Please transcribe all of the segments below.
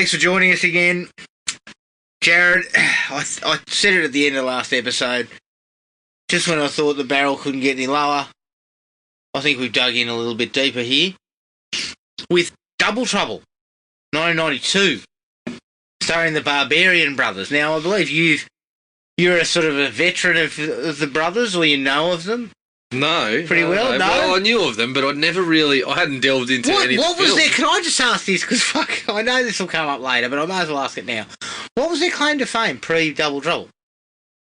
Thanks for joining us again. Jared, I said it at the end of the last episode, just when I thought the barrel couldn't get any lower, I think we've dug in a little bit deeper here with Double Trouble, 1992, starring the Barbarian brothers. Now, I believe you're a sort of a veteran of the brothers, or you know of them? No. Pretty well, no? Well, I knew of them, but I hadn't delved into any of the What was films. their... Can I just ask this? Because, fuck, I know this will come up later, but I might as well ask it now. What was their claim to fame pre-Double Trouble?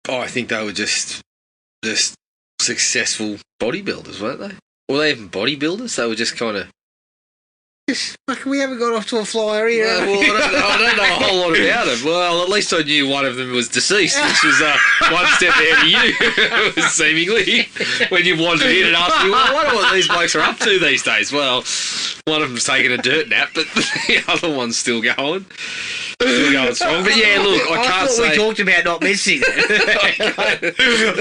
Oh, I think they were just successful bodybuilders, weren't they? Were they even bodybuilders? They were just kind of... Fuck, we haven't got off to a flyer here. Well, I don't know a whole lot about them. Well, at least I knew one of them was deceased, which was one step ahead of you, seemingly. When you wanted in and asked me, well, I wonder what these blokes are up to these days. Well, one of them's taking a dirt nap, but the other one's still going. Still going strong. But yeah, look, I can't say... we talked about not missing it.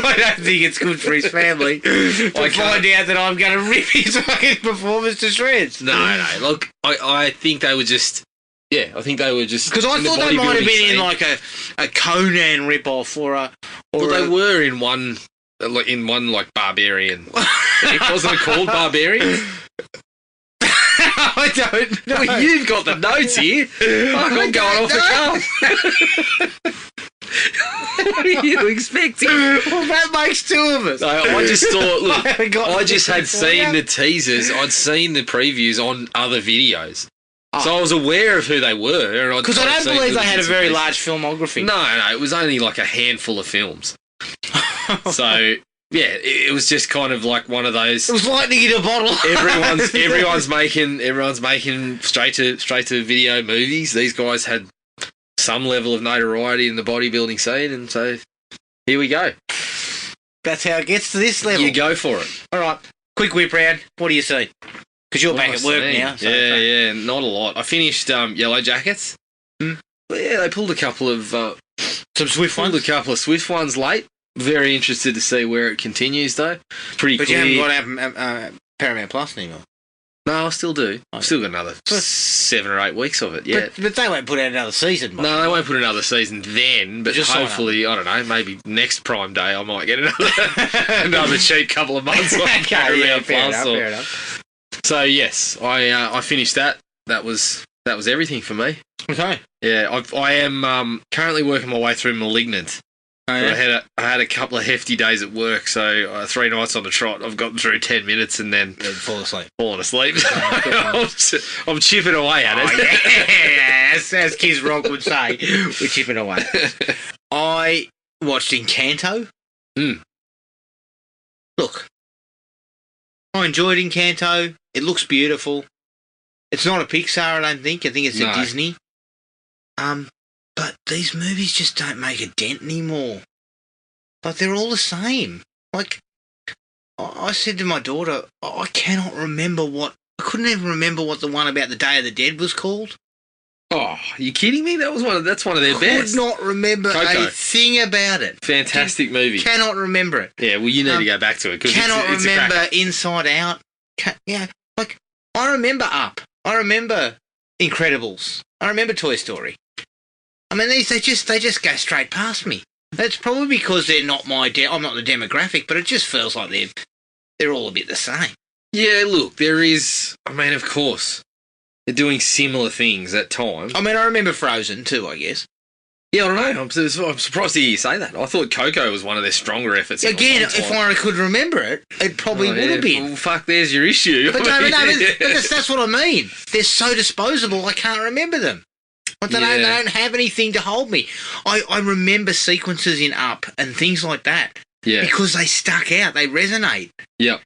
I don't think it's good for his family to find out that I'm going to rip his fucking performance to shreds. No. Look, I think they were just... Yeah, I think they were just... Because I thought they might have been in like a Conan rip-off or a... Well, they were in one like Barbarian. Wasn't it called Barbarian? I don't know. Well, you've got the notes here. I'm going off the cuff. What are you expecting? Well, that makes two of us. No, I just thought, look, I just had seen the teasers. I'd seen the previews on other videos. So I was aware of who they were. Because I don't believe they had a very large filmography. No, it was only like a handful of films. So... Yeah, it was just kind of like one of those. It was lightning in a bottle. everyone's making straight to video movies. These guys had some level of notoriety in the bodybuilding scene, and so here we go. That's how it gets to this level. You go for it. All right, quick whip round. What do you see? Because you're back at work now. So yeah, not a lot. I finished Yellow Jackets. But yeah, they pulled a couple of some swift ones. Pulled a couple of swift ones late. Very interested to see where it continues, though. Pretty clear. But you haven't got Paramount Plus anymore. No, I still do. I've still got another 7 or 8 weeks of it, yeah. But they won't put out another season, mate. No, they won't put another season then, but just hopefully, I don't know, maybe next Prime Day I might get another cheap couple of months. Okay, fair enough. So, yes, I finished that. That was everything for me. Okay. Yeah, I am currently working my way through Malignant. Oh, yeah? I had a couple of hefty days at work, so 3 nights on the trot. I've gotten through 10 minutes and then fallen asleep. I'm chipping away at it. Yeah, as Kiz Rock would say, we're chipping away. I watched Encanto. Look, I enjoyed Encanto. It looks beautiful. It's not a Pixar, I don't think. I think it's a Disney. But these movies just don't make a dent anymore. Like, they're all the same. Like, I said to my daughter, I cannot remember I couldn't even remember what the one about the Day of the Dead was called. Oh, are you kidding me? That's one of their best. Could not remember a thing about it. Fantastic movie. Cannot remember it. Yeah, well, you need to go back to it. Cannot remember Inside Out. Like, I remember Up. I remember Incredibles. I remember Toy Story. I mean, they just go straight past me. That's probably because they're not I'm not the demographic, but it just feels like they're all a bit the same. Yeah, look, there is. I mean, of course, they're doing similar things at times. I mean, I remember Frozen too, I guess. Yeah, I don't know. I'm surprised to hear you say that. I thought Coco was one of their stronger efforts. Again, if I could remember it, it probably would have been. Well, fuck, there's your issue. But that's what I mean. They're so disposable, I can't remember them. Like they don't have anything to hold me. I remember sequences in Up and things like that. Yeah. Because they stuck out. They resonate. Yep.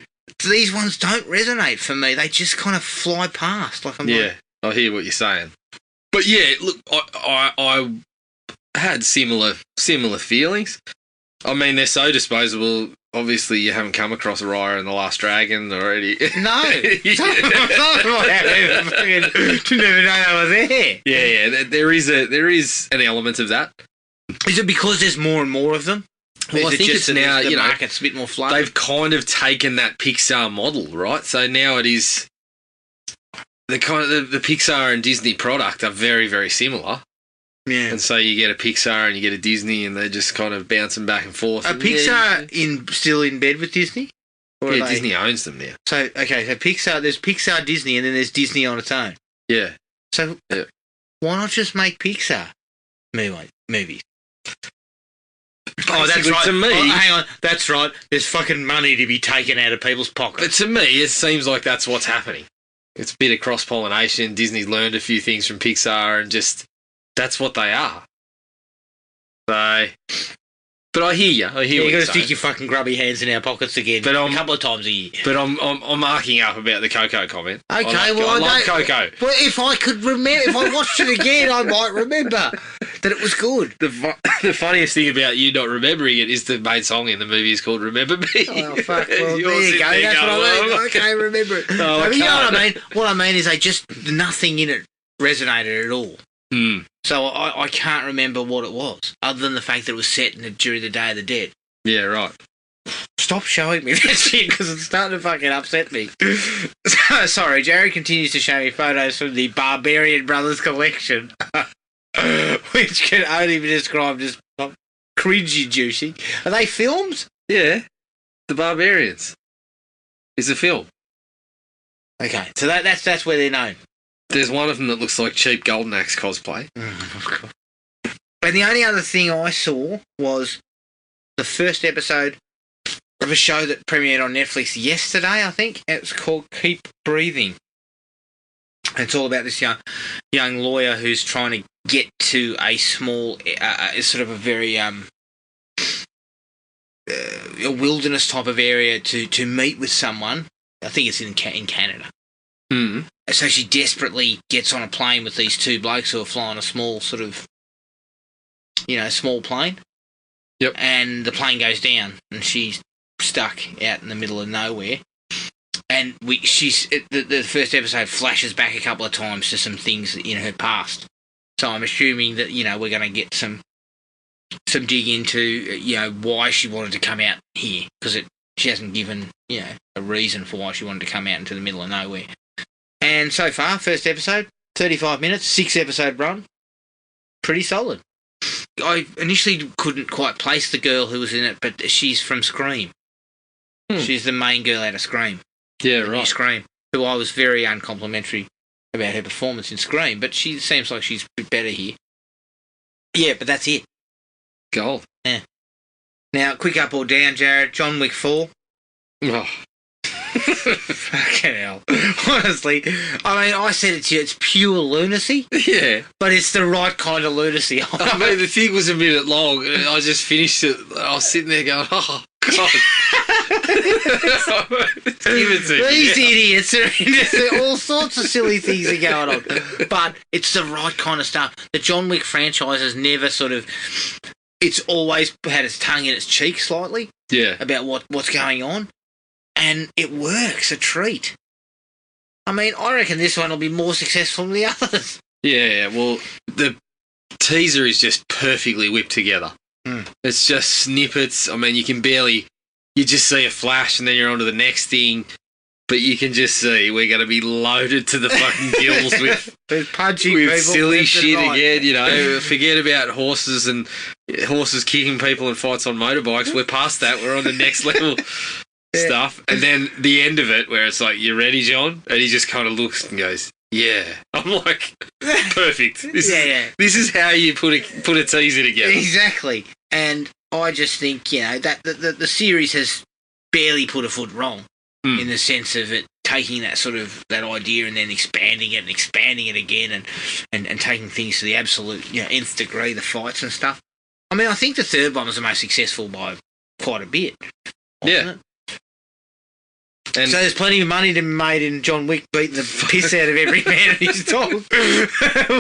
These ones don't resonate for me. They just kind of fly past. Like I hear what you're saying. But yeah, look, I had similar feelings. I mean, they're so disposable. Obviously, you haven't come across Raya and the Last Dragon already. No. Didn't even know they were there. Yeah. There is an element of that. Is it because there's more and more of them? Well, I think it's now, the market's a bit more flooded. They've kind of taken that Pixar model, right? So now it is the kind of the Pixar and Disney product are very, very similar. Yeah. And so you get a Pixar and you get a Disney, and they're just kind of bouncing back and forth. Are Pixar still in bed with Disney? Or Yeah, Disney owns them now. So Pixar, there's Pixar Disney, and then there's Disney on its own. Yeah. So why not just make Pixar movies? Oh, that's right. To me, hang on, that's right. There's fucking money to be taken out of people's pockets. But to me, it seems like that's what's happening. It's a bit of cross-pollination. Disney's learned a few things from Pixar, and just that's what they are. So, but I hear you. You've got to stick your fucking grubby hands in our pockets again, but a couple of times a year. But I'm marking up about the Coco comment. Okay, I love Coco. Well, if I could remember, if I watched it again, I might remember that it was good. The funniest thing about you not remembering it is the main song in the movie is called "Remember Me." Oh fuck! Well, there you go. That's what I mean. Okay, remember it. No, you know what I mean? What I mean is, nothing in it resonated at all. Mm. So I can't remember what it was, other than the fact that it was set during the Day of the Dead. Yeah, right. Stop showing me that shit because it's starting to fucking upset me. Sorry, Jared continues to show me photos from the Barbarian Brothers collection, which can only be described as cringy-juicy. Are they films? Yeah, The Barbarians is a film. Okay, so that's where they're known. There's one of them that looks like cheap Golden Axe cosplay. And the only other thing I saw was the first episode of a show that premiered on Netflix yesterday, I think. It's called Keep Breathing. It's all about this young lawyer who's trying to get to a small, sort of a very a wilderness type of area to meet with someone. I think it's in Canada. Mm. So she desperately gets on a plane with these two blokes who are flying a small sort of, small plane. Yep. And the plane goes down, and she's stuck out in the middle of nowhere. And the first episode flashes back a couple of times to some things in her past. So I'm assuming that we're going to get some dig into why she wanted to come out here, because she hasn't given a reason for why she wanted to come out into the middle of nowhere. And so far, first episode, 35 minutes, 6-episode run, pretty solid. I initially couldn't quite place the girl who was in it, but she's from Scream. She's the main girl out of Scream. Yeah, right. Scream, who I was very uncomplimentary about her performance in Scream, but she seems like she's a bit better here. Yeah, but that's it. Gold. Yeah. Now, quick up or down, Jared. John Wick 4. Oh. Fucking hell. Honestly, I mean, I said it to you, it's pure lunacy. Yeah. But it's the right kind of lunacy. I mean, the thing was a minute long, and I just finished it. I was sitting there going, oh, God. Give it to me. These idiots are all sorts of silly things are going on. But it's the right kind of stuff. The John Wick franchise has never it's always had its tongue in its cheek slightly. Yeah. About what's going on. And it works, a treat. I mean, I reckon this one will be more successful than the others. Yeah, well, the teaser is just perfectly whipped together. It's just snippets. I mean, you just see a flash and then you're on to the next thing. But you can just see we're going to be loaded to the fucking gills with punchy people, silly shit again, Forget about horses and horses kicking people and fights on motorbikes. We're past that. We're on the next level stuff. And then the end of it where it's like, you ready, John? And he just kind of looks and goes, yeah. I'm like, perfect. This is how you put a teaser together. Exactly. And I just think, that the series has barely put a foot wrong. In the sense of it taking that sort of that idea and then expanding it again and taking things to the absolute nth degree, the fights and stuff. I mean, I think the third one was the most successful by quite a bit. Yeah. And so there's plenty of money to be made in John Wick beating the piss out of every man and his dog.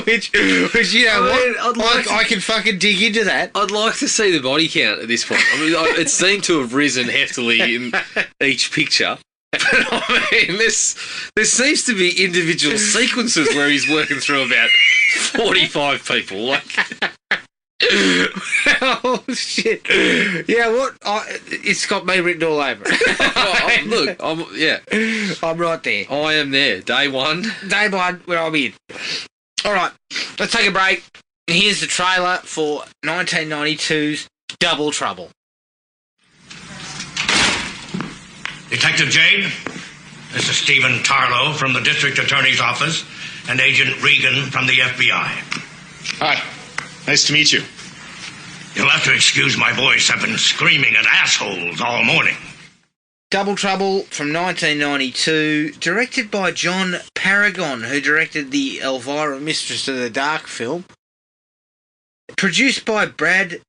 which I can fucking dig into that. I'd like to see the body count at this point. I mean, it seemed to have risen heftily in each picture. But I mean, there seems to be individual sequences where he's working through about 45 people. Like, Oh, shit. Yeah, what? It's got me written all over it. Look, I'm right there. I am there. Day one. Day one, where I'm in. All right, let's take a break. Here's the trailer for 1992's Double Trouble. Detective Jade, this is Stephen Tarlow from the District Attorney's Office and Agent Regan from the FBI. Hi. Nice to meet you. You'll have to excuse my voice. I've been screaming at assholes all morning. Double Trouble from 1992, directed by John Paragon, who directed the Elvira Mistress of the Dark film. Produced by Brad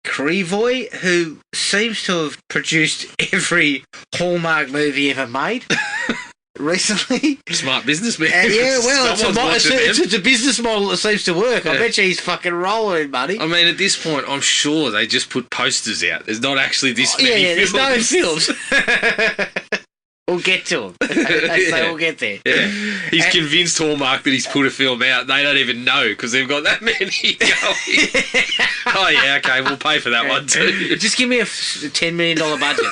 Crevoy, who seems to have produced every Hallmark movie ever made recently. Smart businessman. Yeah, well, it's a business model that seems to work. I bet you he's fucking rolling in money. I mean, at this point, I'm sure they just put posters out. There's not actually this many films. There's no films. We'll get to them. They say we'll get there. Yeah. He's convinced Hallmark that he's put a film out. They don't even know because they've got that many going. Oh, yeah, okay, we'll pay for that one too. Just give me a $10 million budget.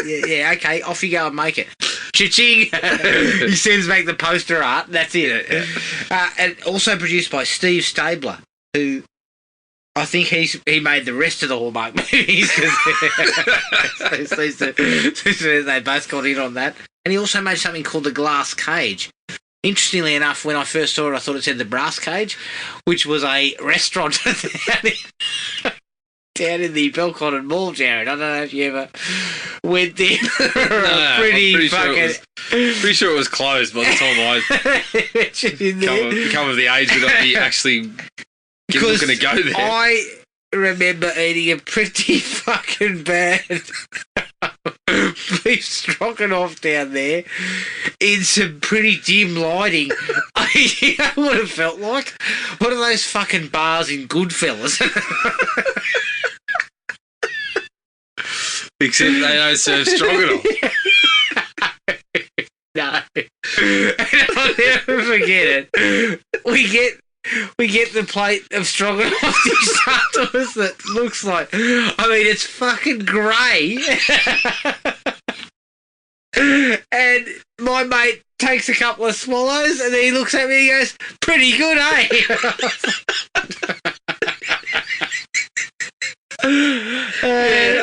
Yeah, okay, off you go and make it. Cha-ching! He sends back the poster art. That's it. Yeah. And also produced by Steve Stabler, who I think he made the rest of the Hallmark movies. They both got in on that. And he also made something called The Glass Cage. Interestingly enough, when I first saw it, I thought it said The Brass Cage, which was a restaurant down in the Belconnen Mall, Jared. I don't know if you ever went there. Pretty sure it was closed by the time I become of the age that I'd be actually looking to go there. I remember eating a pretty fucking bad beef stroganoff down there in some pretty dim lighting. You know what it felt like? One of those fucking bars in Goodfellas. Except they don't serve stroganoff. No. And I'll never forget it. We get the plate of stroganoff dished up to us that looks like, I mean, it's fucking grey. And my mate takes a couple of swallows and then he looks at me and he goes, pretty good, eh?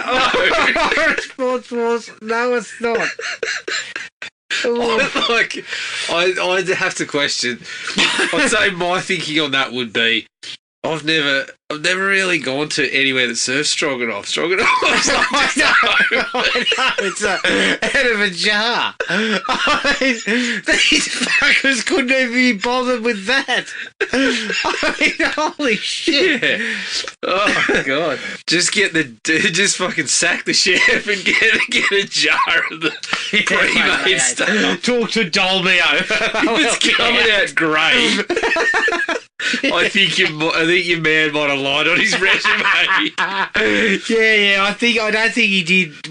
Our response was, no, it's not. I'd have to question. I'd say my thinking on that would be, I've never really gone to anywhere that serves stroganoff. Stroganoff. I know, it's out of a jar. I mean, these fuckers couldn't even be bothered with that. I mean, holy shit. Yeah. Oh my god. Just fucking sack the chef and get a jar of the pre-made stuff. Talk to Dolmio. It's coming out great. I think your man might have lied on his resume. Yeah. I don't think he did. I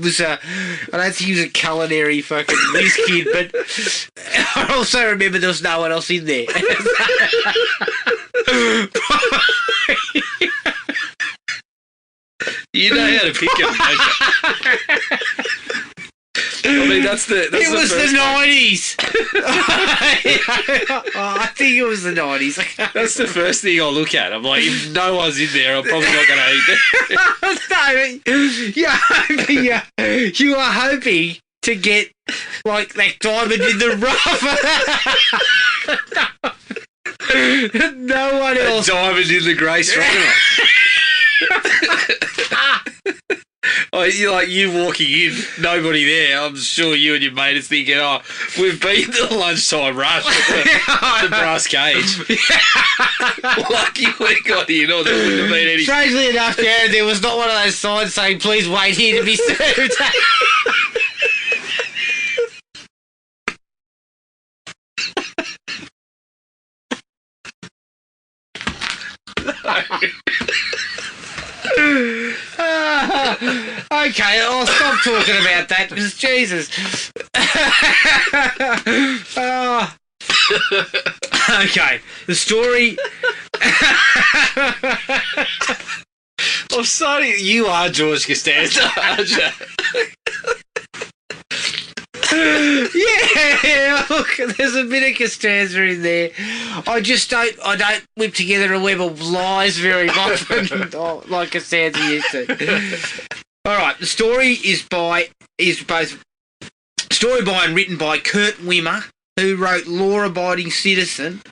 don't think he was a culinary fucking whiz kid, but I also remember there was no one else in there. You know how to pick him, don't you? I mean, that's it was the 90s. I think it was the 90s. That's the first thing I look at. I'm like, if no one's in there, I'm probably not going to eat it. No, you are hoping to get like that diamond in the rough. No one else. A diamond in the grey stroganoff. You walking in, nobody there. I'm sure you and your mate are thinking, oh, we've been to the lunchtime rush at the Brass Cage. Lucky we got in, or there wouldn't have been any. Strangely enough, Jared, there was not one of those signs saying, please wait here to be served. Okay, I'll stop talking about that because Jesus. Okay, the story. I'm sorry, you are George Costanza, aren't you? Yeah, look, there's a bit of Costanza in there. I don't whip together a web of lies very often like Costanza used to. All right, the story is both story by and written by Kurt Wimmer, who wrote Law Abiding Citizen,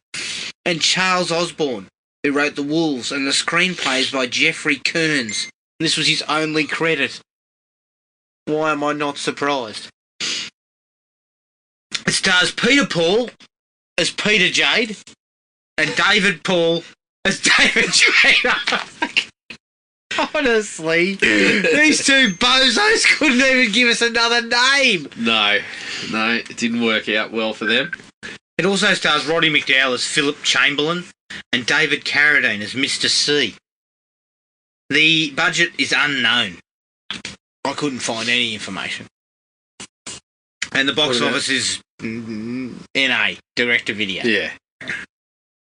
and Charles Osborne, who wrote The Wolves, and the screenplay is by Jeffrey Kearns. This was his only credit. Why am I not surprised? It stars Peter Paul as Peter Jade and David Paul as David Jade. Honestly, these two bozos couldn't even give us another name. No, it didn't work out well for them. It also stars Roddy McDowall as Philip Chamberlain and David Carradine as Mr. C. The budget is unknown. I couldn't find any information. And the box office is NA, direct-to-video. Yeah.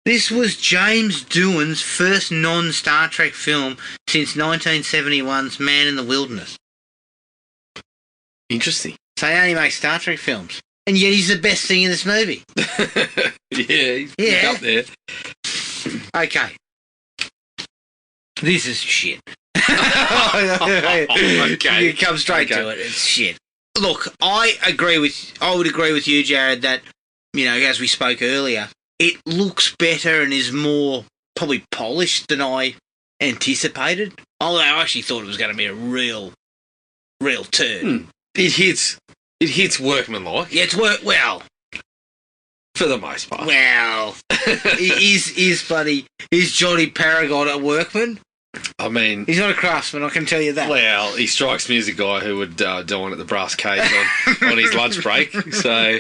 This was James Doohan's first non-Star Trek film since 1971's Man in the Wilderness. Interesting. So he only makes Star Trek films. And yet he's the best thing in this movie. He's up there. Okay. This is shit. Okay. You come straight to it. It's shit. Look, I would agree with you, Jared, that, as we spoke earlier, it looks better and is more probably polished than I anticipated. Although I actually thought it was going to be a real turn. It hits workmanlike. Yeah, it's well. For the most part. Well, is Johnny Paragon a workman? I mean, he's not a craftsman, I can tell you that. Well, he strikes me as a guy who would dine at the Brass Cage on his lunch break. So, I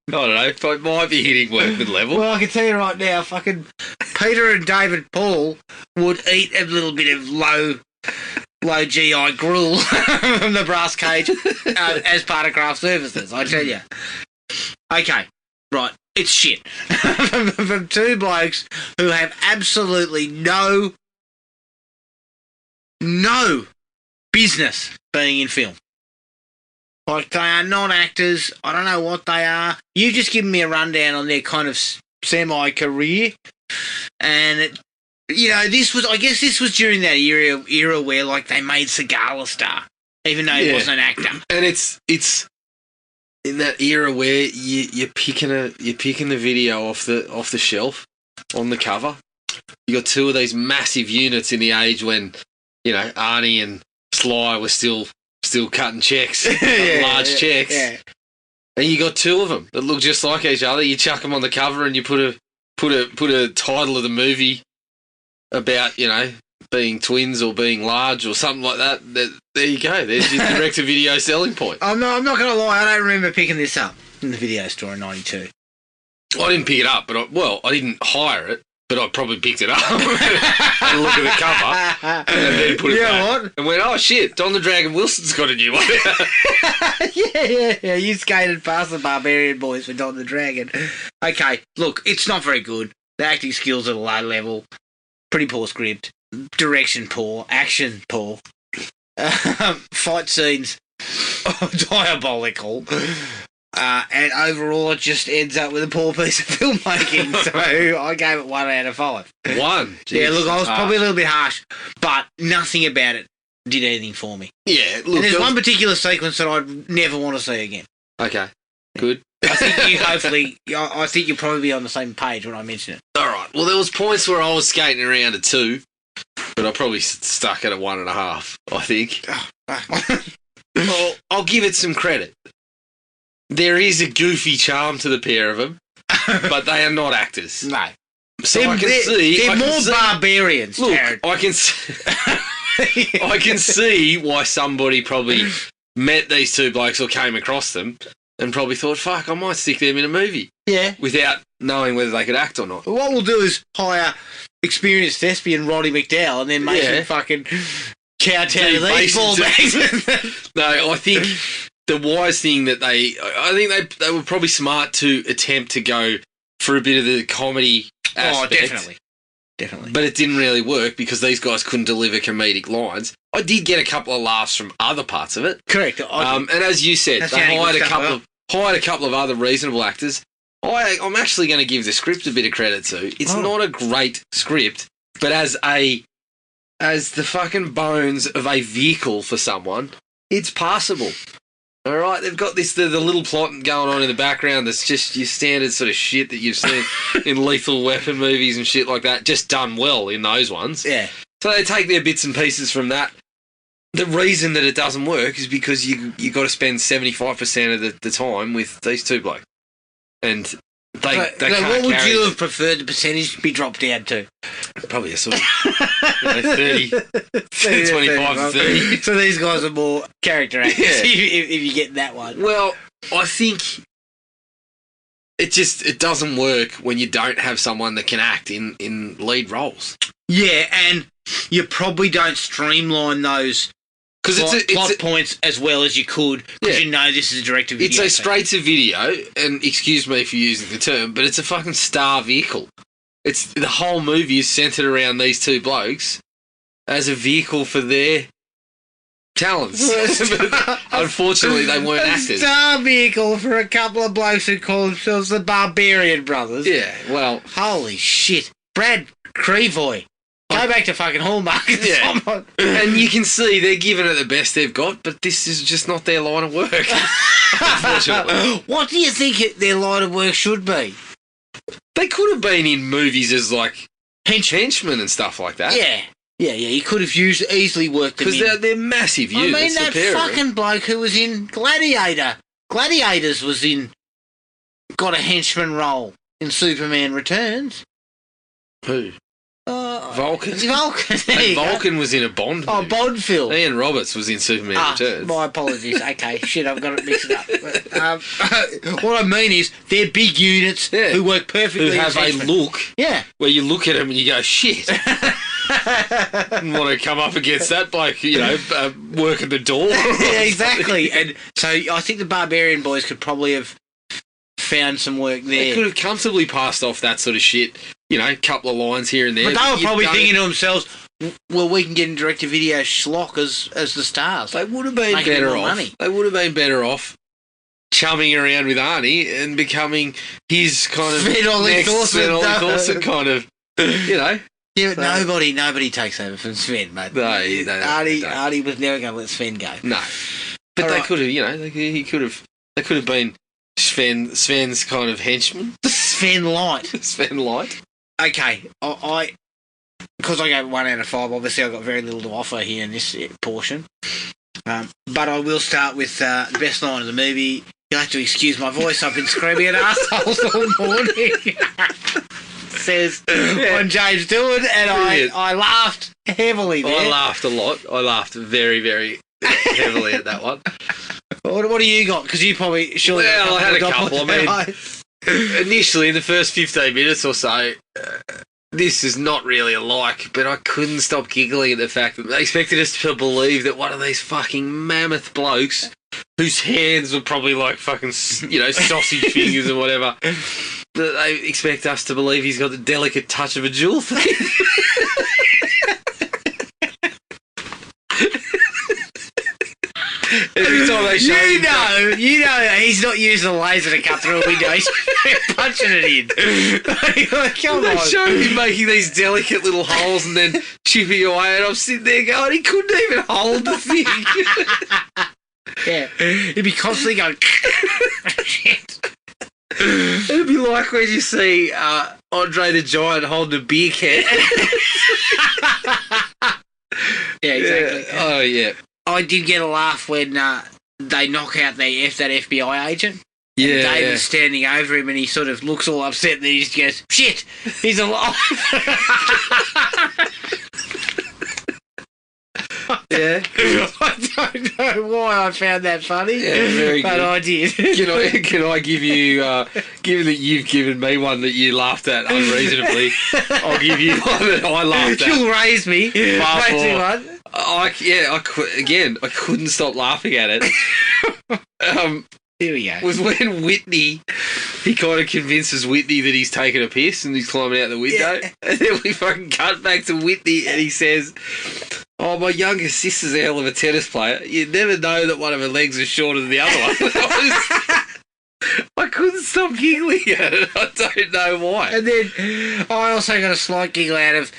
don't know, it might be hitting workman level. Well, I can tell you right now, fucking Peter and David Paul would eat a little bit of low GI gruel from the Brass Cage as part of craft services, I tell you. Okay, right, it's shit. From two blokes who have absolutely no business being in film. Like, they are not actors. I don't know what they are. You've just given me a rundown on their kind of semi-career. And, this was during that era where, like, they made Segala star, even though he wasn't an actor. And it's in that era where you're picking the video off the shelf on the cover. You got two of these massive units in the age when, Arnie and Sly were still cutting checks, large checks. Yeah. And you got two of them that look just like each other. You chuck them on the cover and you put a title of the movie about, being twins or being large or something like that. There you go. There's your direct-to-video selling point. I'm not going to lie. I don't remember picking this up in the video store in 92. I didn't pick it up, but I didn't hire it. But I probably picked it up and looked at the cover and then put it back. What? And went, oh shit, Don the Dragon Wilson's got a new one. Yeah. You skated past the Barbarian Boys for Don the Dragon. Okay, look, it's not very good. The acting skills are at a low level. Pretty poor script. Direction poor. Action poor. Fight scenes diabolical. And overall, it just ends up with a poor piece of filmmaking. So I gave it 1 out of 5. 1? Jeez, yeah, look, I was probably a little bit harsh, but nothing about it did anything for me. Yeah, look. And there's one particular sequence that I'd never want to see again. Okay, good. I think you'll probably be on the same page when I mention it. All right. Well, there was points where I was skating around at 2, but I probably stuck it at 1.5. I think. Well, I'll give it some credit. There is a goofy charm to the pair of them, but they are not actors. No. So they're more barbarians. Look, Jared. I can see why somebody probably met these two blokes or came across them and probably thought, fuck, I might stick them in a movie. Yeah. Without knowing whether they could act or not. Well, what we'll do is hire experienced thespian Roddy McDowall and then make him fucking kowtow to these ball bags. No, I think the wise thing that they were probably smart to attempt to go for a bit of the comedy aspect. Oh, definitely. definitely. But it didn't really work because these guys couldn't deliver comedic lines. I did get a couple of laughs from other parts of it. Correct. And as you said, That's they the only hired good a stuff couple of other reasonable actors. I'm actually going to give the script a bit of credit to. It's not a great script, but as the fucking bones of a vehicle for someone, it's passable. All right, they've got the little plot going on in the background that's just your standard sort of shit that you've seen in Lethal Weapon movies and shit like that, just done well in those ones. Yeah. So they take their bits and pieces from that. The reason that it doesn't work is because you got to spend 75% of the time with these two blokes. And they can't what would carry you them. have preferred the percentage be dropped down to? Probably a sort of 30, 25 and 30. So these guys are more character actors Yeah. if you get that one. Well, I think it doesn't work when you don't have someone that can act in lead roles. Yeah, and you probably don't streamline those plot points as well as you could because you know this is a direct-to-video. It's a straight-to-video, and excuse me for using the term, but it's a fucking star vehicle. It's the whole movie is centred around these two blokes as a vehicle for their talents. But unfortunately, they weren't actors. Star vehicle for a couple of blokes who call themselves the Barbarian Brothers. Yeah, well... Holy shit. Brad Crevoy. Go back to fucking Hallmark. Yeah. And you can see they're giving it the best they've got, but this is just not their line of work. Unfortunately. What do you think their line of work should be? They could have been in movies as, like, henchmen and stuff like that. Yeah. Yeah, you could have easily worked them in. Because they're massive units. I mean, that fucking bloke who was in Gladiator. Gladiators got a henchman role in Superman Returns. Who? Vulcan. Vulcan. And Vulcan was in a Bond movie. Oh, Bond film. Ian Roberts was in Superman Returns. My apologies. Okay, shit, I've got it mixed up. But, what I mean is, they're big units who work perfectly. Who have a look where you look at them and you go, shit. Wouldn't want to come up against that bloke, working the door. Yeah, exactly. And so I think the Barbarian boys could probably have found some work there. They could have comfortably passed off that sort of shit. A couple of lines here and there. But they were probably thinking to themselves, well, we can get in direct-to-video schlock as the stars. They would have been better off. Money. They would have been better off chumming around with Arnie and becoming his kind of Sven Ollie Thorson kind of, Yeah, but nobody takes over from Sven, mate. No, Arnie was never going to let Sven go. No. But they could have, they could have been Sven's kind of henchman. Sven Light. Sven Light. Okay, because I gave 1 out of 5, obviously I've got very little to offer here in this portion. But I will start with the best line of the movie. You'll have to excuse my voice, I've been screaming at assholes all morning. Says on James Doohan, and I laughed heavily there. I laughed a lot. I laughed very, very heavily at that one. What do you got? Because you probably... I had a couple. I mean, initially, in the first 15 minutes or so, this is not really a like, but I couldn't stop giggling at the fact that they expected us to believe that one of these fucking mammoth blokes, whose hands were probably like fucking, sausage fingers or whatever, that they expect us to believe he's got the delicate touch of a jewel thief. Every time they show he's not using a laser to cut through a window. He's punching it in. Come on. They show him making these delicate little holes and then chipping away, and I'm sitting there going, he couldn't even hold the thing. Yeah, he'd be constantly going. Shit. It'd be like when you see Andre the Giant holding a beer can. Yeah, exactly. Oh, yeah. I did get a laugh when they knock out that FBI agent. Yeah, and David's standing over him and he sort of looks all upset and then he just goes, shit, he's alive. Yeah. I don't know why I found that funny. Yeah, very but good. I did. Can I give you, given that you've given me one that you laughed at unreasonably, I'll give you one that I laughed at. You'll raise me. Far Raise me more. one. I couldn't stop laughing at it. Here we go. was when Whitney, he kind of convinces Whitney that he's taking a piss and he's climbing out the window. Yeah. And then we fucking cut back to Whitney and he says, "Oh, my younger sister's a hell of a tennis player. You'd never know that one of her legs is shorter than the other one." I couldn't stop giggling at it. I don't know why. And then I also got a slight giggle out of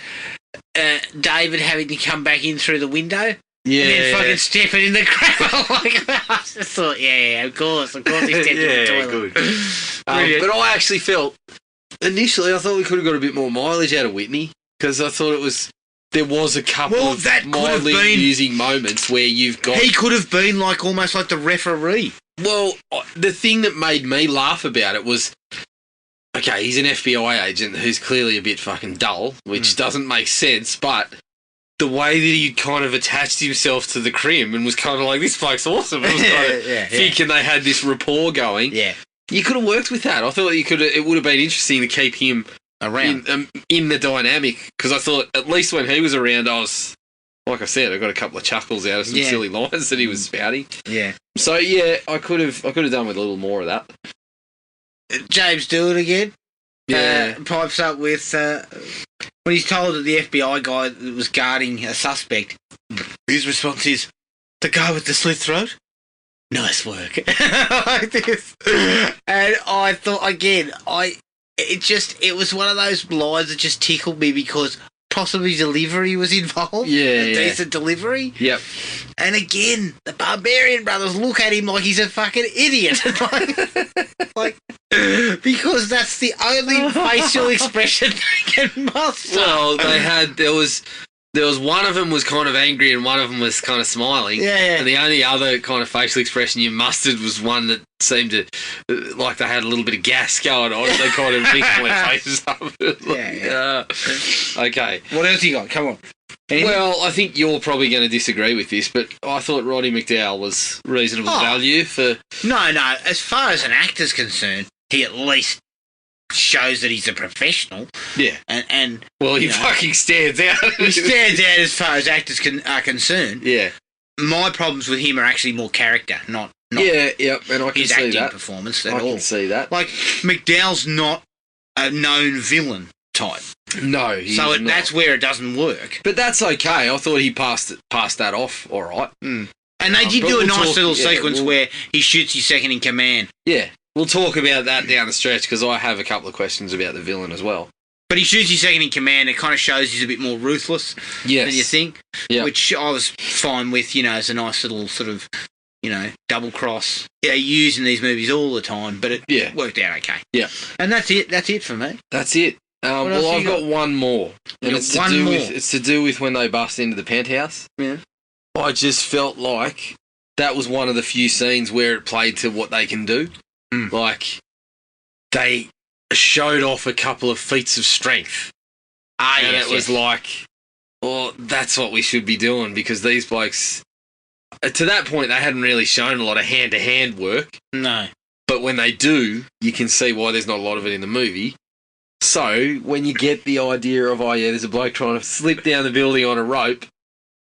David having to come back in through the window. Yeah. And then fucking stepping in the crowd. Like, I just thought, yeah, of course he stepped in the toilet. Good. But I actually felt, initially, I thought we could have got a bit more mileage out of Whitney because I thought there was a couple of mildly amusing moments where you've got... He could have been like almost like the referee. Well, the thing that made me laugh about it was, okay, he's an FBI agent who's clearly a bit fucking dull, which doesn't make sense, but the way that he kind of attached himself to the crim and was kind of like, this bloke's awesome. I was kind of thinking they had this rapport going. Yeah. You could have worked with that. I thought it would have been interesting to keep him around in the dynamic, because I thought at least when he was around, like I said, I got a couple of chuckles out of some silly lines that he was spouting. Yeah. So yeah, I could have done with a little more of that. James Stewart again. Yeah. Pipes up with when he's told that the FBI guy that was guarding a suspect, his response is, "The guy with the slit throat? Nice work." Like this. And I thought again, it was one of those lines that just tickled me because possibly delivery was involved. Yeah, a decent delivery. Yep. And again, the Barbarian brothers look at him like he's a fucking idiot. like, because that's the only facial expression they can muster. Well, there was one of them was kind of angry and one of them was kind of smiling. Yeah. And the only other kind of facial expression you mustered was one that seemed to, like they had a little bit of gas going on. They kind of wrinkled their faces up. Okay. What else you got? Come on. Anything? Well, I think you're probably going to disagree with this, but I thought Roddy McDowall was reasonable value for... No. As far as an actor's concerned, he at least shows that he's a professional. Yeah. And well, he fucking stands out. He stands out as far as actors are concerned. Yeah. My problems with him are actually more character, not and I can his see acting that. performance at all. I can see that. Like, McDowell's not a known villain type. No, that's where it doesn't work. But that's okay. I thought he passed that off all right. Mm. And they did do a nice little sequence where he shoots his second in command. Yeah. We'll talk about that down the stretch because I have a couple of questions about the villain as well. But he shoots his second in command. It kind of shows he's a bit more ruthless than you think. Yeah. Which I was fine with, as a nice little sort of, double cross. Yeah, used in these movies all the time, but it worked out okay. Yeah. And that's it. That's it for me. That's it. Well, I've got one more. And it's to do with when they bust into the penthouse. Yeah. I just felt like that was one of the few scenes where it played to what they can do. Mm. Like, they showed off a couple of feats of strength. And it was like, well, that's what we should be doing because these blokes, to that point, they hadn't really shown a lot of hand-to-hand work. No. But when they do, you can see why there's not a lot of it in the movie. So, when you get the idea of, there's a bloke trying to slip down the building on a rope,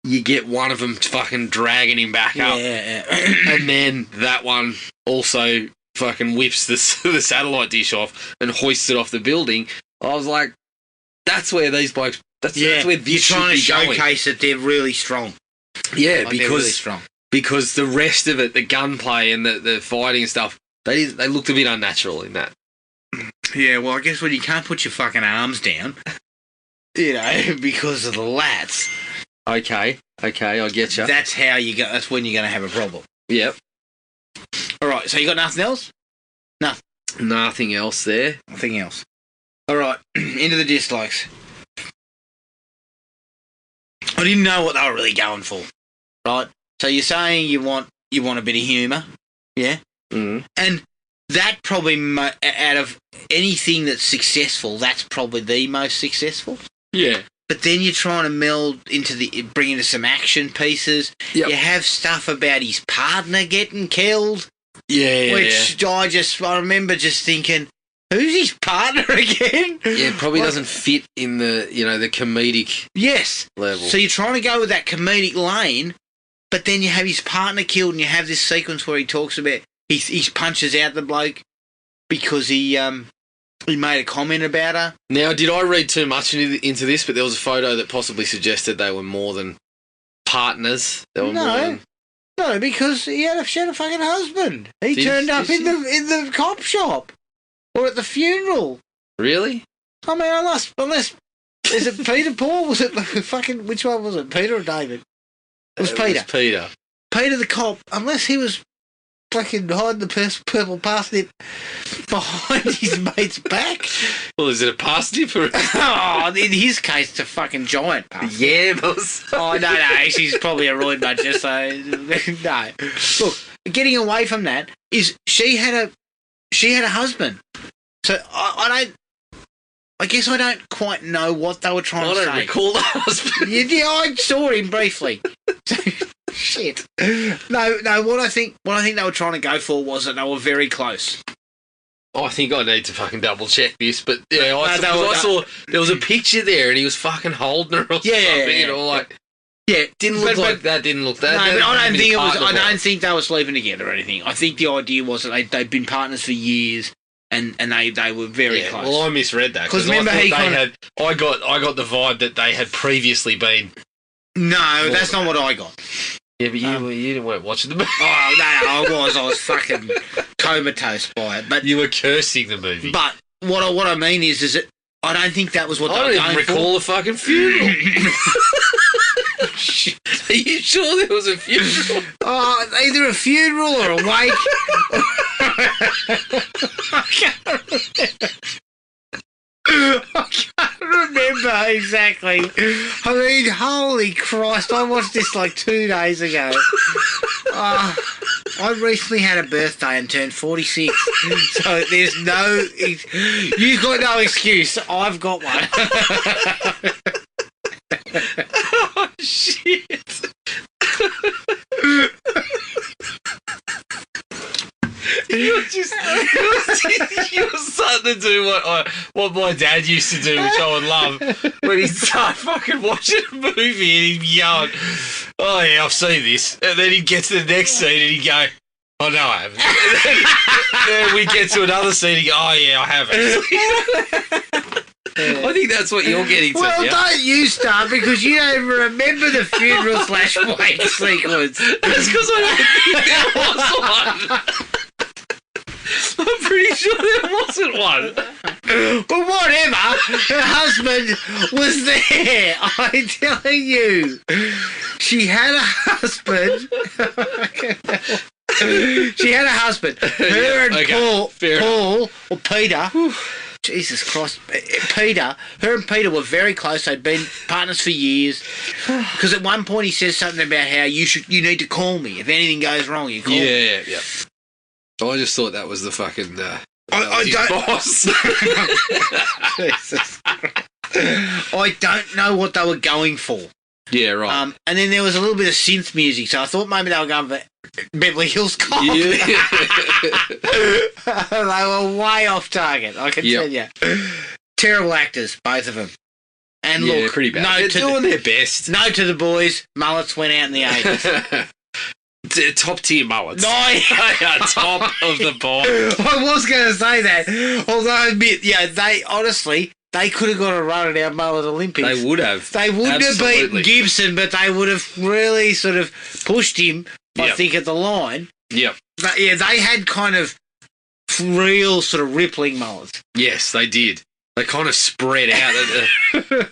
you get one of them fucking dragging him back up. Yeah. And then that one also fucking whips the satellite dish off and hoists it off the building. I was like, that's where these blokes... That's where this you're trying to should be showcase that they're really strong. Yeah, they're really strong. Because the rest of it, the gunplay and the fighting and stuff, they looked a bit unnatural in that. Yeah, well, I guess when you can't put your fucking arms down, because of the lats. Okay, I get you. That's how you go. That's when you're going to have a problem. Yep. All right, so you got nothing else? Nothing else there. Nothing else. All right, into the dislikes. I didn't know what they were really going for, right? So you're saying you want a bit of humour, yeah? Mm. And that probably, out of anything that's successful, that's probably the most successful. Yeah. But then you're trying to bring into some action pieces. Yep. You have stuff about his partner getting killed. Yeah. Which I remember just thinking, who's his partner again? Yeah, probably doesn't fit in the, the comedic level. So you're trying to go with that comedic lane, but then you have his partner killed and you have this sequence where he talks about he punches out the bloke because he made a comment about her. Now, did I read too much into this? But there was a photo that possibly suggested they were more than partners. They were more than... No, because she had a fucking husband. He turned up in the cop shop or at the funeral. Really? I mean, unless is it Peter Paul? Was it fucking which one was it? Peter or David? It was Peter. Peter. Peter the cop. Unless he was fucking hiding the purple parsnip behind his mate's back. Well, is it a parsnip or? Oh, in his case, it's a fucking giant parsnip. Yeah, boss. Oh no, she's probably a roid budget. So no. Look, getting away from that is she had a husband. So I guess I don't quite know what they were trying to say. I don't recall the husband. Yeah, I saw him briefly. Shit. No. What I think they were trying to go for was that they were very close. I think I need to fucking double check this, but yeah, I saw there was a picture there and he was fucking holding her or something. You know, like didn't look like that. Didn't look that. No, but I don't think it was. I don't think they were sleeping together or anything. I think the idea was that they'd been partners for years. And they were very close. Well, I misread that because remember I got the vibe that they had previously been. No, that's not what I got. Yeah, but you weren't watching the movie. Oh no, I was fucking comatose by it. But you were cursing the movie. But what I mean is that I don't think that was what they were going for. I don't even recall a fucking funeral. Are you sure there was a funeral? Oh, either a funeral or a wake. I can't remember exactly. I mean, holy Christ, I watched this like 2 days ago. I recently had a birthday and turned 46, so there's no... You've got no excuse. I've got one. Oh, shit. You're starting to do what my dad used to do, which I would love, when he'd start fucking watching a movie and he'd be yelling, "Oh yeah, I've seen this," and then he'd get to the next scene and he'd go, "Oh no, I haven't." And then we get to another scene and go, "Oh yeah, I haven't." I think that's what you're getting to. Well, don't you start because you don't even remember the funeral / wake sequence. That's because I don't think there was one. I'm pretty sure there wasn't one. But whatever, her husband was there. I'm telling you. She had a husband. She had a husband. Her and Paul or Peter. Jesus Christ. Her and Peter were very close. They'd been partners for years. Because at one point he says something about how you need to call me. If anything goes wrong, you call me. Yeah. I just thought that was the fucking boss. Jesus Christ. I don't know what they were going for. Yeah, right. And then there was a little bit of synth music, so I thought maybe they were going for Beverly Hills Cop. Yeah. They were way off target, I can tell you. Terrible actors, both of them. And look, pretty bad. They're doing their best. No to the boys. Mullets went out in the 80s. Top tier mullets. No, top of the board. I was going to say that. Although I admit, they could have got a run at our mullet Olympics. They would have. They wouldn't have beaten Gibson, but they would have really sort of pushed him, I think, at the line. Yep. But yeah, they had kind of real sort of rippling mullets. Yes, they did. They kind of spread out.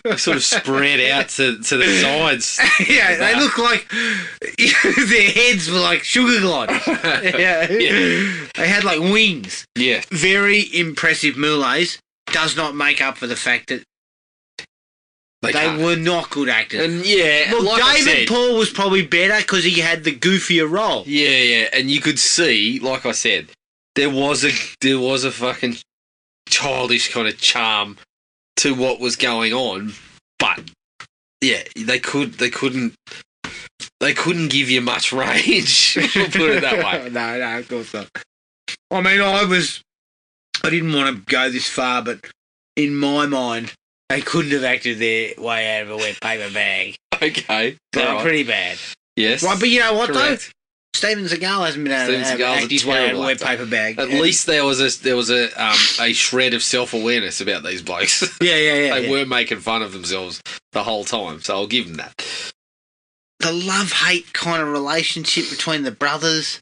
They sort of spread out to the sides. Yeah, they look like their heads were like sugar gliders. Yeah. They had like wings. Yeah. Very impressive mulets. Does not make up for the fact that they were not good actors. And look, like David Paul was probably better because he had the goofier role. Yeah, and you could see, like I said, there was a fucking childish kind of charm to what was going on, but they couldn't give you much range. We'll put it that way. No, of course not. I mean, I didn't want to go this far, but in my mind, they couldn't have acted their way out of a wet paper bag. Okay. They were pretty bad. Yes. Right, but you know what, though? Steven Seagal hasn't been able to Steven Seagal's act a his way out of a terrible wet actor. paper bag. At least there was a shred of self-awareness about these blokes. Yeah. They weren't making fun of themselves the whole time, so I'll give them that. The love-hate kind of relationship between the brothers,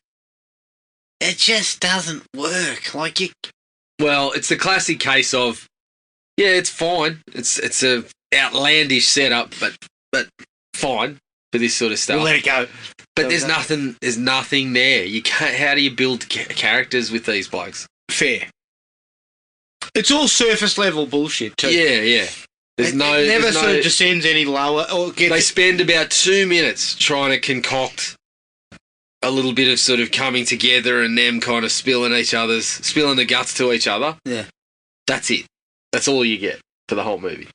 it just doesn't work. Like, Well, it's the classic case of, yeah, it's fine. It's a outlandish setup, but fine for this sort of stuff. we'll let it go. But there's nothing there. You can't. How do you build characters with these blokes? Fair. It's all surface level bullshit too. Yeah. There's It never sort of descends any lower. Or They spend about 2 minutes trying to concoct a little bit of sort of coming together and them kind of spilling the guts to each other. Yeah. That's it. That's all you get for the whole movie.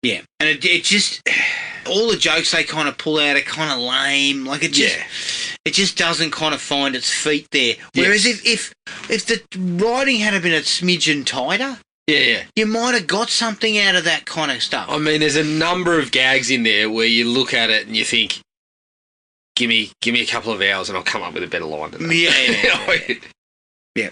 Yeah, and it just all the jokes they kind of pull out are kind of lame. Like it just doesn't kind of find its feet there. Whereas if the writing had been a smidgen tighter, Yeah. you might have got something out of that kind of stuff. I mean, there's a number of gags in there where you look at it and you think, give me a couple of hours and I'll come up with a better line than that. Yeah. Yeah,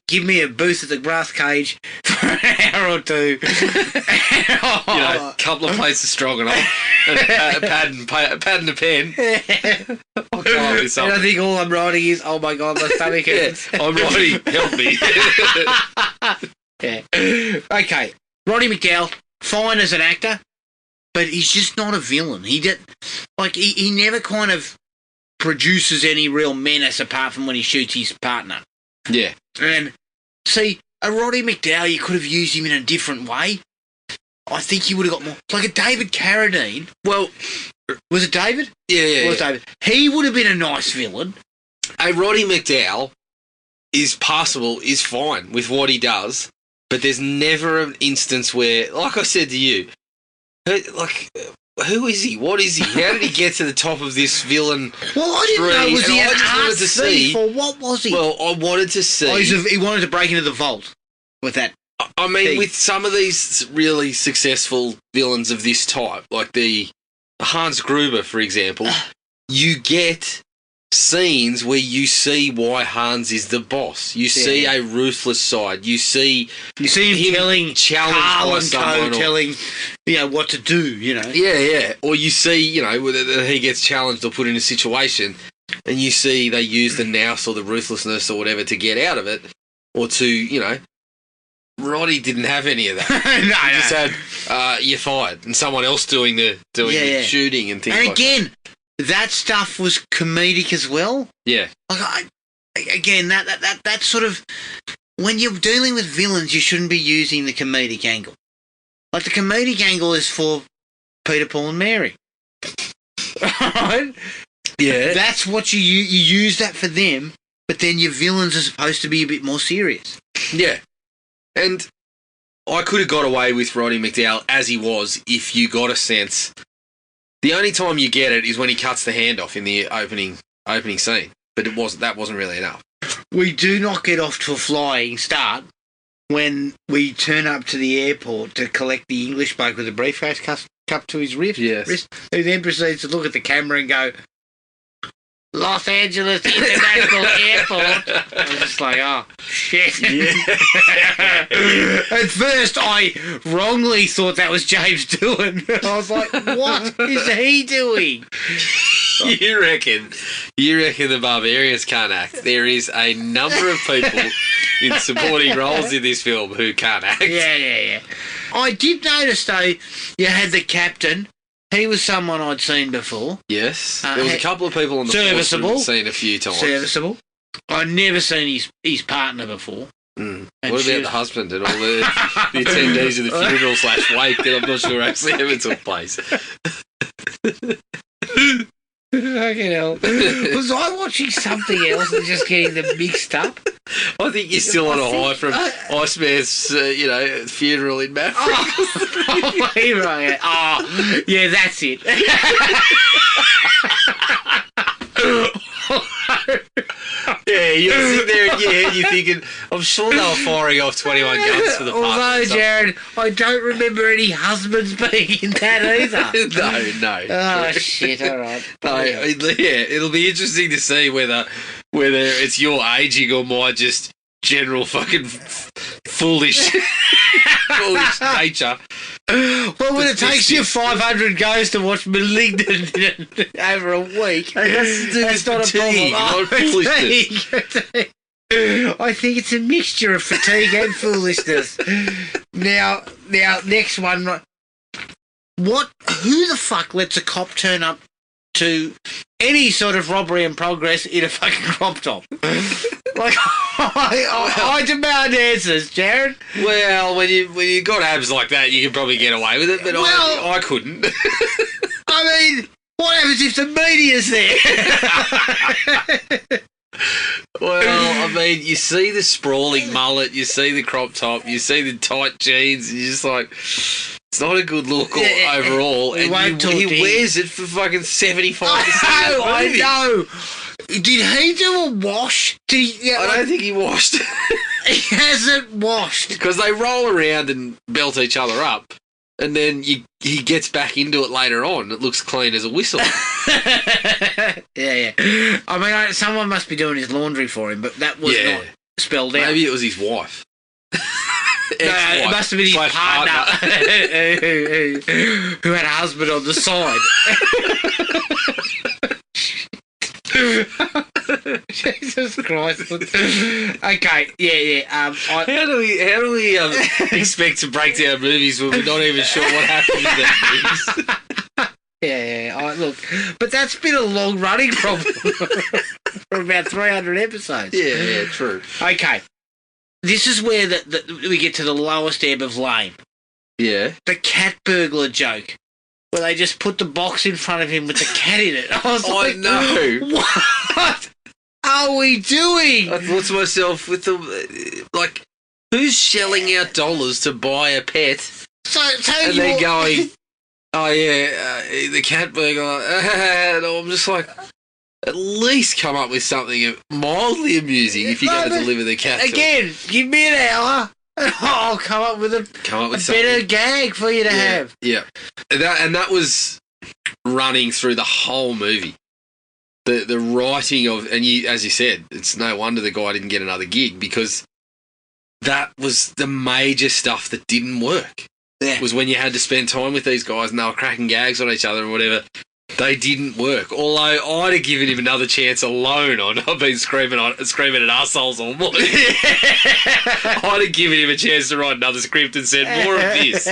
give me a booth at the brass cage for an hour or two. A couple of plates of stroganoff and a pad and a pen. I'll come up with And something. I think all I'm writing is, oh my god, my stomach hurts. I'm writing, help me. Yeah. Okay, Roddy McDowall, fine as an actor, but he's just not a villain. He never kind of produces any real menace apart from when he shoots his partner. Yeah. And see, a Roddy McDowall, you could have used him in a different way. I think you would have got more. Like a David Carradine. Well, Was it David? yeah. Was David? He would have been a nice villain. A Roddy McDowall is passable, is fine with what he does, but there's never an instance where, like I said to you, who is he? What is he? How did he get to the top of this villain? Well, I didn't know. Was he an art thief or what was he? Well, I wanted to see. He wanted to break into the vault with that. I mean, thing. with some of these really successful villains of this type, like the Hans Gruber, for example, you get scenes where you see why Hans is the boss. You see a ruthless side. You see him telling Carl and Co. telling what to do. Yeah. Or you see whether he gets challenged or put in a situation, and you see they use the nous or the ruthlessness or whatever to get out of it, or to Roddy didn't have any of that. He just had you're fired, and someone else doing the shooting and things. And like again, that stuff was comedic as well. Yeah. Like that sort of, when you're dealing with villains, you shouldn't be using the comedic angle. Like the comedic angle is for Peter, Paul, and Mary. Right? Yeah. That's what you use that for them, but then your villains are supposed to be a bit more serious. Yeah. And I could have got away with Roddy McDowall as he was if you got a sense. The only time you get it is when he cuts the hand off in the opening scene. But that wasn't really enough. We do not get off to a flying start when we turn up to the airport to collect the English bloke with a briefcase cupped to his wrist. Yes. Who then proceeds to look at the camera and go, Los Angeles International Airport. I was just like, oh, shit. Yeah. At first, I wrongly thought that was James Doohan. I was like, what is he doing? You reckon the Barbarians can't act? There is a number of people in supporting roles in this film who can't act. Yeah. I did notice, though, you had the captain. He was someone I'd seen before. Yes. There was a couple of people on the force I'd seen a few times. Serviceable. I'd never seen his partner before. Mm. What about the husband and all the attendees of the funeral/wake that I'm not sure actually ever took place? Fucking hell. Was I watching something else and just getting them mixed up? I think you're still on a high from Iceman's, funeral in Maverick. Oh, yeah, that's it. Yeah, you're sitting there in your head, you're thinking, I'm sure they were firing off 21 guns for the Although, partners. Jared, I don't remember any husbands being in that either. No. Oh, shit, all right. No, yeah, it'll be interesting to see whether it's your aging or my just general fucking foolish nature. Well, when it takes you 500 goes to watch Malignant over a week, that's not a problem. Not foolishness. I think it's a mixture of fatigue and foolishness. Now, next one. Who the fuck lets a cop turn up to any sort of robbery in progress in a fucking crop top? Like, I demand answers, Jared. Well, when you got abs like that, you can probably get away with it, but I couldn't. I mean, what happens if the media's there? Well, I mean, you see the sprawling mullet, you see the crop top, you see the tight jeans, and you're just like, it's not a good look overall. He wears it for fucking 75%. I know. Did he do a wash? I don't think he washed. He hasn't washed. Because they roll around and belt each other up, and then he gets back into it later on. It looks clean as a whistle. Yeah. I mean, someone must be doing his laundry for him, but that was not spelled out. Maybe it was his wife. No, it must have been his partner. who had a husband on the side. Jesus Christ. Okay, yeah. How do we expect to break down movies when we're not even sure what happened in that movies? Yeah. Look, but that's been a long-running problem for about 300 episodes. Yeah, true. Okay. This is where we get to the lowest ebb of lame. Yeah. The cat burglar joke. Where they just put the box in front of him with the cat in it. I was like, know. What are we doing? I thought to myself, like, who's shelling out dollars to buy a pet? And they're going, oh yeah, the cat burglar. And I'm just like, at least come up with something mildly amusing if you're going to deliver the cat. Again, give me an hour. I'll come up with a better gag for you to have. Yeah, and that was running through the whole movie. The writing of, and as you said, it's no wonder the guy didn't get another gig, because that was the major stuff that didn't work. Yeah. Was when you had to spend time with these guys and they were cracking gags on each other and whatever. They didn't work. Although I'd have given him another chance alone on I've been screaming at arseholes all morning. I'd have given him a chance to write another script and said more of this.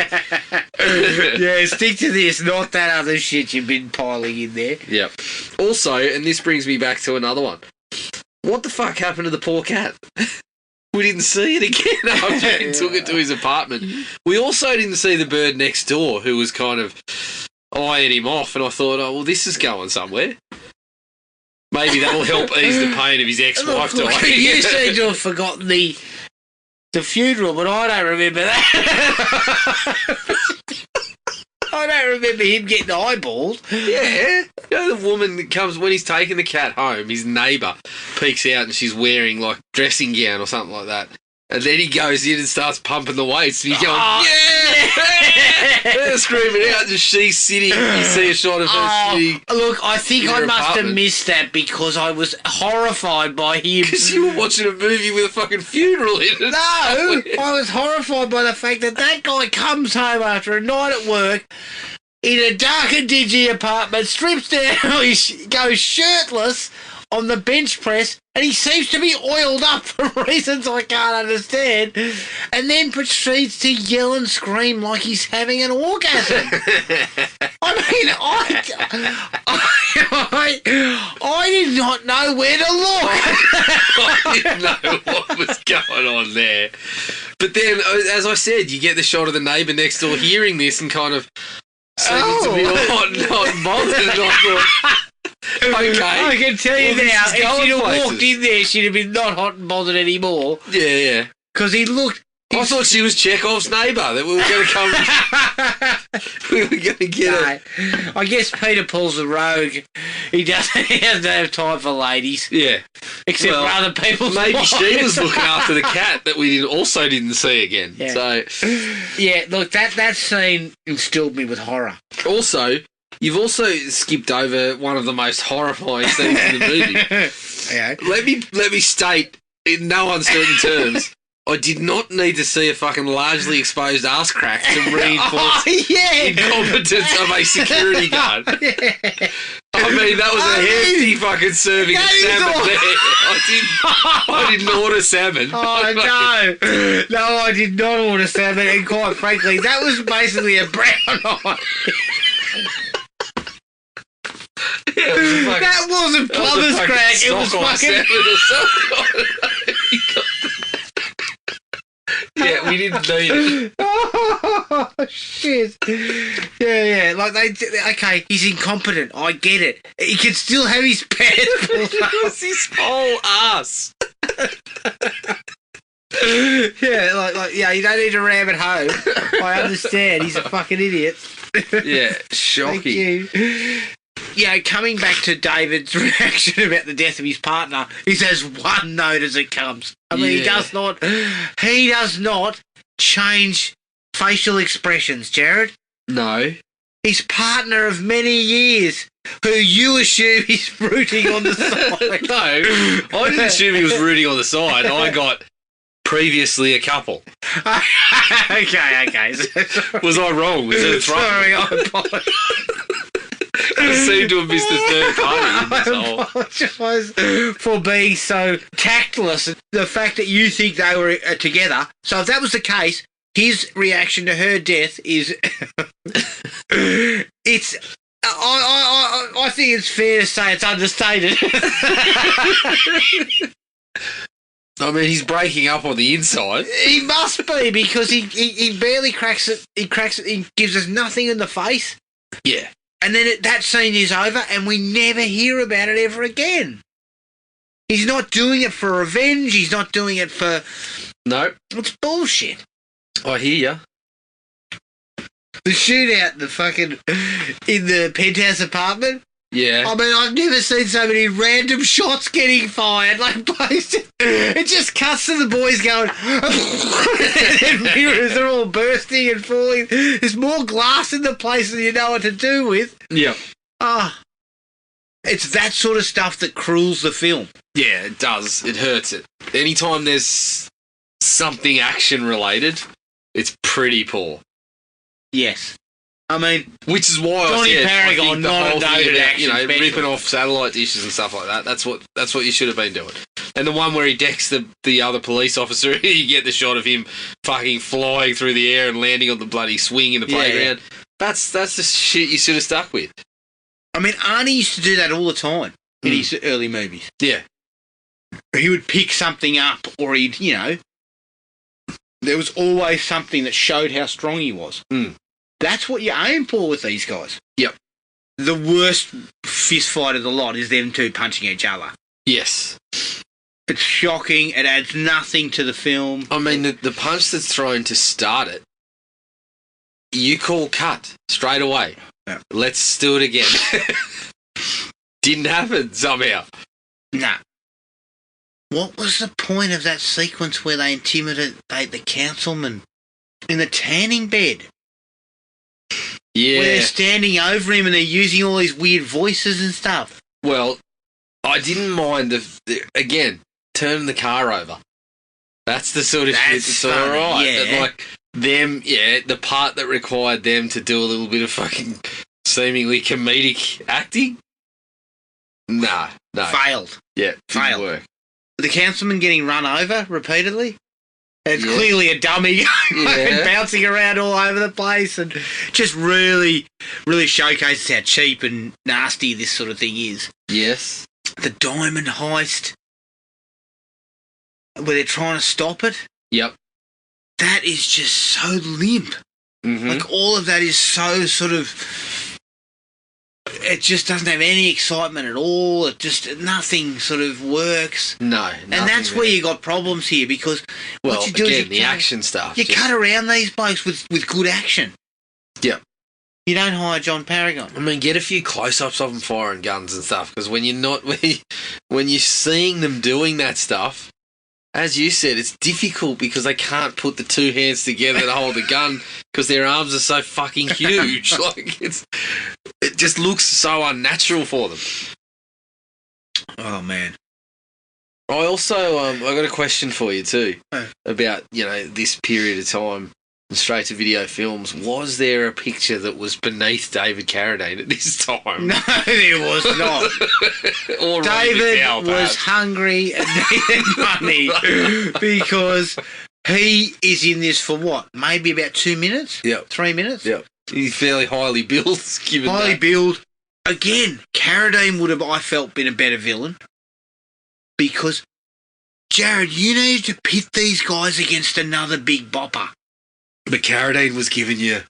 Yeah, stick to this, not that other shit you've been piling in there. Yep. Also, and this brings me back to another one. What the fuck happened to the poor cat? We didn't see it again after he took it to his apartment. We also didn't see the bird next door, who was kind of eyeing him off, and I thought, oh, well, this is going somewhere. Maybe that will help ease the pain of his ex-wife dying. You seem to have forgotten the funeral, but I don't remember that. I don't remember him getting eyeballed. Yeah. You know, the woman that comes, when he's taking the cat home, his neighbour peeks out and she's wearing, like, dressing gown or something like that. And then he goes in and starts pumping the weights. And he's going, yeah! Screaming out. And she's sitting. You see a shot of her sitting. Look, I think I must apartment. have missed that because I was horrified by him. Because you were watching a movie with a fucking funeral in it. No, I was horrified by the fact that guy comes home after a night at work in a dark and dingy apartment, strips down, he goes shirtless on the bench press, and he seems to be oiled up for reasons I can't understand, and then proceeds to yell and scream like he's having an orgasm. I mean, I did not know where to look. I didn't know what was going on there. But then, as I said, you get the shot of the neighbour next door hearing this and kind of seeming to be not bothered. And I thought, okay. I can tell you now, if she'd have walked in there, she'd have been not hot and bothered anymore. Yeah. Because he looked I thought she was Chekhov's neighbour, that we were going to come... we were going to get her. I guess Peter Paul's a rogue. He doesn't have time for ladies. Yeah. Except for other people's maybe wives. she was looking after the cat that we also didn't see again. Yeah. So, yeah, look, that scene instilled me with horror. Also, you've also skipped over one of the most horrifying scenes in the movie. Yeah. Let me state, in no uncertain terms, I did not need to see a fucking largely exposed ass crack to reinforce incompetence of a security guard. I mean, that was a hefty fucking serving of salmon there. I didn't order salmon. Oh, no. No, I did not order salmon, and quite frankly, that was basically a brown eye. That wasn't plumber's crack, it was fucking... Yeah, we didn't need it. Oh, shit. Yeah. Like, okay, he's incompetent. I get it. He can still have his pants pulled up. It was his whole ass. Yeah, you don't need to ram it home. I understand. He's a fucking idiot. Yeah, shocking. Thank you. Yeah, coming back to David's reaction about the death of his partner, he says one note as it comes. I mean, he does not change facial expressions, Jared. No. His partner of many years, who you assume he's rooting on the side. No, I didn't assume he was rooting on the side. I got previously a couple. Okay. Was I wrong? Was it a throw? Sorry, I apologize. I seem to have missed the third party in this whole... I apologise for being so tactless. The fact that you think they were together. So if that was the case, his reaction to her death is... it's... I think it's fair to say it's understated. I mean, he's breaking up on the inside. He must be, because he barely cracks it. He gives us nothing in the face. Yeah. And then that scene is over, and we never hear about it ever again. He's not doing it for revenge. He's not doing it for... Nope. It's bullshit. I hear ya. The shootout, in the penthouse apartment. Yeah. I mean, I've never seen so many random shots getting fired. Like, it just cuts to the boys going, and then mirrors are all bursting and falling. There's more glass in the place than you know what to do with. Yeah. It's that sort of stuff that cruels the film. Yeah, it does. It hurts it. Anytime there's something action related, it's pretty poor. Yes. I mean, which is why Johnny I said Paragon, I think the not whole a thing David about, action special. ripping off satellite dishes and stuff like that. That's what you should have been doing. And the one where he decks the other police officer, you get the shot of him fucking flying through the air and landing on the bloody swing in the playground. That's the shit you should have stuck with. I mean, Arnie used to do that all the time in his early movies. Yeah. He would pick something up, or he'd, there was always something that showed how strong he was. Mm. That's what you aim for with these guys. Yep. The worst fist fight of the lot is them two punching each other. Yes. It's shocking. It adds nothing to the film. I mean, the punch that's thrown to start it, you call cut straight away. Yeah. Let's do it again. Didn't happen somehow. Nah. What was the point of that sequence where they intimidate the councilman in the tanning bed? Yeah. Where they're standing over him and they're using all these weird voices and stuff. Well, I didn't mind again, turning the car over. That's the sort of shit that's all right. Yeah. Like, the part that required them to do a little bit of fucking seemingly comedic acting. No. Failed. Yeah, didn't Failed. work. The councilman getting run over repeatedly. It's clearly a dummy and bouncing around all over the place, and just really, really showcases how cheap and nasty this sort of thing is. Yes. The diamond heist, where they're trying to stop it. Yep. That is just so limp. Mm-hmm. Like, all of that is so sort of it just doesn't have any excitement at all. It just nothing sort of works. No, and that's where you got problems here because what you do again, is the action stuff. You cut around these blokes with good action. Yeah. You don't hire John Paragon. I mean, get a few close-ups of them firing guns and stuff, because when you're seeing them doing that stuff, as you said, it's difficult because they can't put the two hands together to hold a gun because their arms are so fucking huge. Like it just looks so unnatural for them. Oh man. I also I got a question for you too about this period of time. Straight to video films. Was there a picture that was beneath David Carradine at this time? No, there was not. David was hungry and needed money because he is in this for what? Maybe about 2 minutes? Yep. 3 minutes? Yep. He's fairly highly billed. Highly billed. Again, Carradine would have, I felt, been a better villain because, Jared, you needed to pit these guys against another big bopper. But Carradine was giving you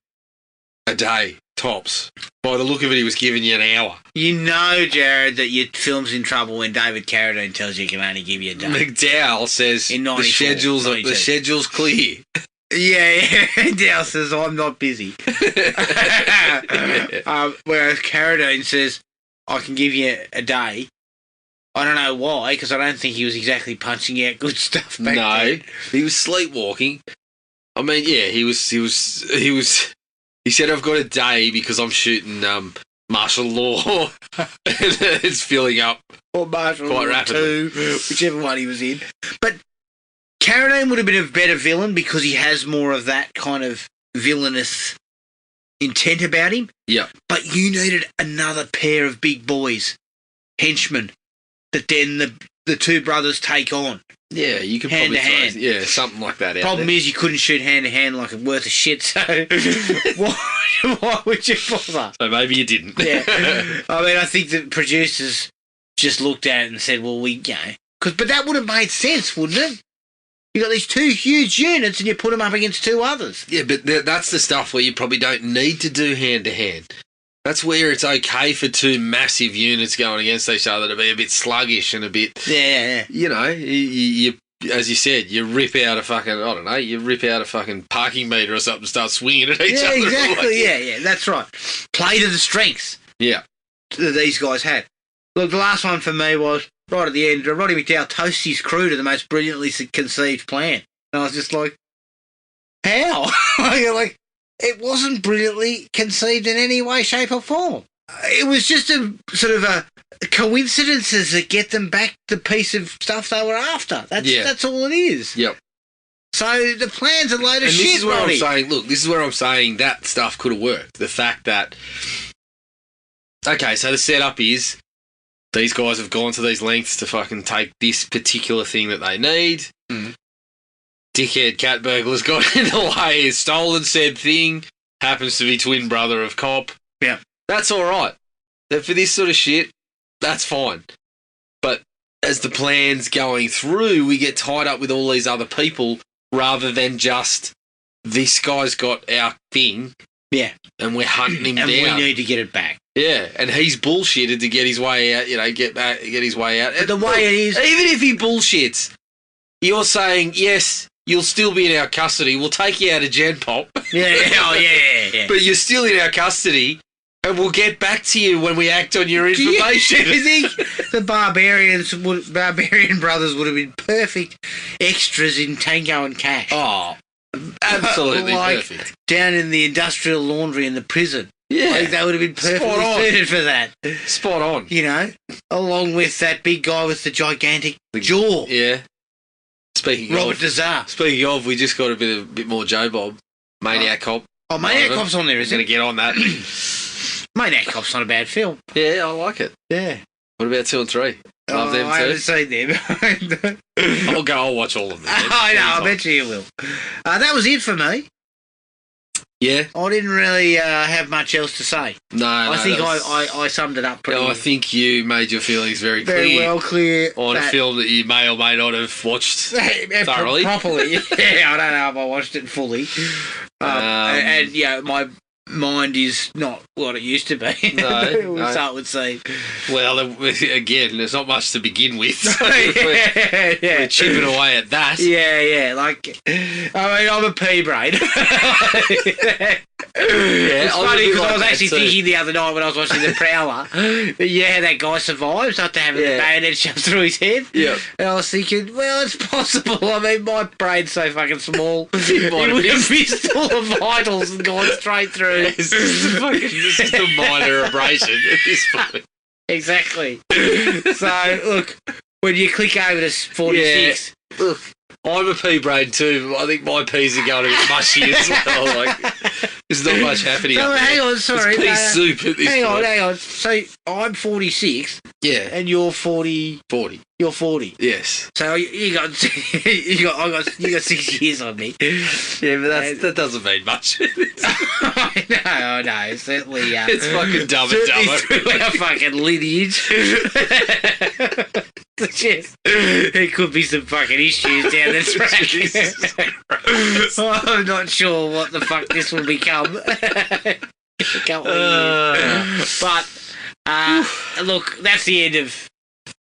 a day, tops. By the look of it, he was giving you an hour. You know, Jared, that your film's in trouble when David Carradine tells you he can only give you a day. McDowell says the schedule's clear. Yeah, McDowell says, I'm not busy. Whereas Carradine says, I can give you a day. I don't know why, because I don't think he was exactly punching out good stuff back then. No, he was sleepwalking. I mean, yeah, he said, I've got a day because I'm shooting martial law. It's filling up. Or martial quite law rapidly. 2, whichever one he was in. But Carradine would have been a better villain because he has more of that kind of villainous intent about him. Yeah. But you needed another pair of big boys, henchmen, that then the two brothers take on. Yeah, you could hand probably to hand. Yeah, something like that. Problem is, you couldn't shoot hand to hand like a worth of shit. So why would you bother? So maybe you didn't. Yeah, I mean, I think the producers just looked at it and said, "Well, but that would have made sense, wouldn't it? You got these two huge units, and you put them up against two others." Yeah, but that's the stuff where you probably don't need to do hand to hand. That's where it's okay for two massive units going against each other to be a bit sluggish and a bit... Yeah. You as you said, you rip out a fucking parking meter or something and start swinging at each other. Yeah, exactly. Yeah, that's right. Play to the strengths. Yeah. That these guys had. Look, the last one for me was, right at the end, Roddy McDowell toasts his crew to the most brilliantly conceived plan. And I was just like, how? Like, it wasn't brilliantly conceived in any way, shape or form. It was just a sort of a coincidences that get them back the piece of stuff they were after. That's all it is. Yep. So the plan's a load of shit, this is where Roddy. I'm saying, look, this is where I'm saying that stuff could have worked. The fact that... Okay, so the setup is these guys have gone to these lengths to fucking take this particular thing that they need. Mm. Dickhead cat burglar's got in the way, has stolen said thing, happens to be twin brother of cop. Yeah. That's all right. For this sort of shit, that's fine. But as the plan's going through, we get tied up with all these other people rather than just, this guy's got our thing. Yeah. And we're hunting him and down. And we need to get it back. Yeah, and he's bullshitted to get his way out, get his way out. But the way it is... Even if he bullshits, you're saying, yes, you'll still be in our custody. We'll take you out of Gen Pop. Yeah. But you're still in our custody, and we'll get back to you when we act on your information. Do you think the Barbarian brothers would have been perfect extras in Tango and Cash? Oh, absolutely perfect. Down in the industrial laundry in the prison. Yeah. I think they would have been perfectly suited for that. Spot on. Along with that big guy with the gigantic jaw. Yeah. Robert Dazar. Speaking of, we just got a bit more Joe Bob. Maniac Cop. Oh, Maniac Cop's on there, isn't it? Going to get on that. Maniac Cop's not a bad film. Yeah, I like it. Yeah. What about 2 and 3? Love them too. I haven't seen them. I'll watch all of them. I know, I bet you will. That was it for me. Yeah. I didn't really have much else to say. No, I think I summed it up pretty well. I think you made your feelings very clear on a film that you may or may not have watched thoroughly. Properly. Yeah, I don't know if I watched it fully. My mind is not what it used to be. No. So it would seem. Well, again, there's not much to begin with. So yeah. we're chipping away at that. Yeah. Like, I mean, I'm a pea brain. It's funny because I was actually thinking the other night when I was watching The Prowler, how that guy survives after having the bayonet shoved through his head. Yeah. And I was thinking, well, it's possible. I mean, my brain's so fucking small. It would have missed all the vitals and gone straight through. It's just a minor abrasion at this point. Exactly. So, look, when you click over to 46... Look, I'm a pea brain too, but I think my peas are going a bit mushy as well. Like, there's not much happening. No, hang on, sorry. It's pea soup at this point. Hang on. So I'm 46. Yeah. And you're 40. 40. You're 40. Yes. So you got 6 years on me. Yeah, but that doesn't mean much. I know. Certainly. It's fucking dumb and dumber. Our fucking lineage. There could be some fucking issues down the track. I'm not sure what the fuck this will become. A couple of years. But look, that's the end of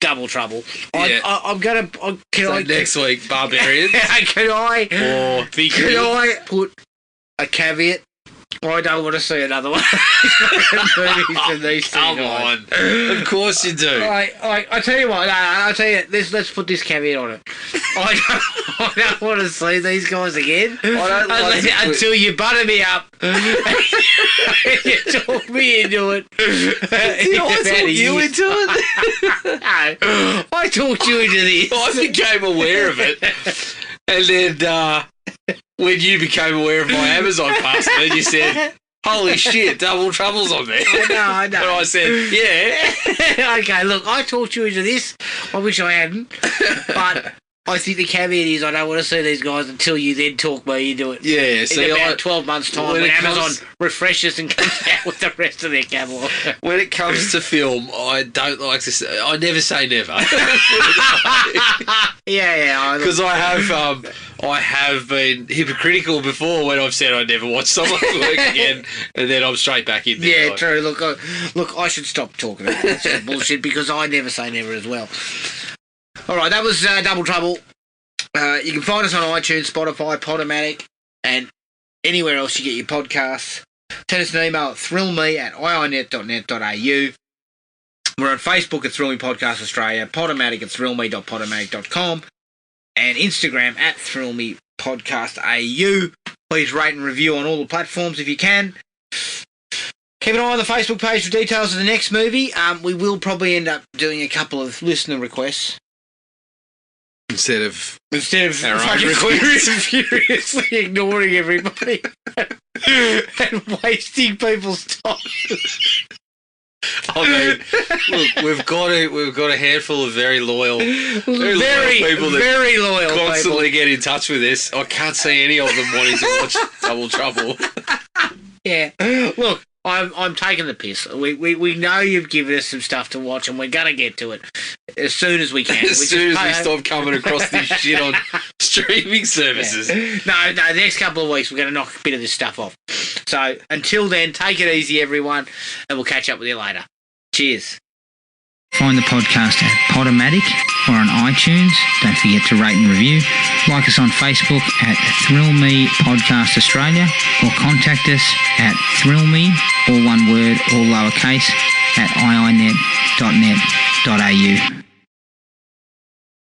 Double Trouble. Yeah. I'm gonna. Next week, Barbarians. Can I put a caveat? I don't want to see another one. Come on. Of course you do. I tell you what, I'll tell you, let's put this caveat on it. I don't want to see these guys again until you butter me up and you talk me into it. I talked you into it? No, I talked you into this. I became aware of it. And then when you became aware of my Amazon password, you said, holy shit, Double Trouble's on there. I know. And I said, yeah. Okay, look, I talked you into this. I wish I hadn't. But I think the caveat is I don't want to see these guys until you then talk me into it. Yeah, in about 12 months' time when Amazon refreshes and comes out with the rest of their catalogue. When it comes to film, I don't like to say... I never say never. Yeah. Because I have been hypocritical before when I've said I'd never watch someone's work again, and then I'm straight back in there. Yeah, true. Look, I should stop talking about that sort of bullshit because I never say never as well. All right, that was Double Trouble. You can find us on iTunes, Spotify, Podomatic, and anywhere else you get your podcasts. Send us an email at thrillme@iinet.net.au. We're on Facebook at Thrill Me Podcast Australia, Podomatic at thrillme.podomatic.com, and Instagram at Thrill Me Podcast AU. Please rate and review on all the platforms if you can. Keep an eye on the Facebook page for details of the next movie. We will probably end up doing a couple of listener requests. Instead of fucking furiously ignoring everybody and wasting people's time. I mean, look, we've got a handful of very loyal people that very loyal constantly people. get in touch with this. I can't see any of them wanting to watch Double Trouble. Yeah, look, I'm taking the piss. We know you've given us some stuff to watch, and we're gonna get to it as soon as we can. As soon as we stop coming across this shit on streaming services. Yeah. No, the next couple of weeks we're gonna knock a bit of this stuff off. So until then, take it easy, everyone, and we'll catch up with you later. Cheers. Find the podcast at Podomatic or on iTunes. Don't forget to rate and review. Like us on Facebook at Thrill Me Podcast Australia or contact us at thrillme, all one word, all lowercase, at iinet.net.au.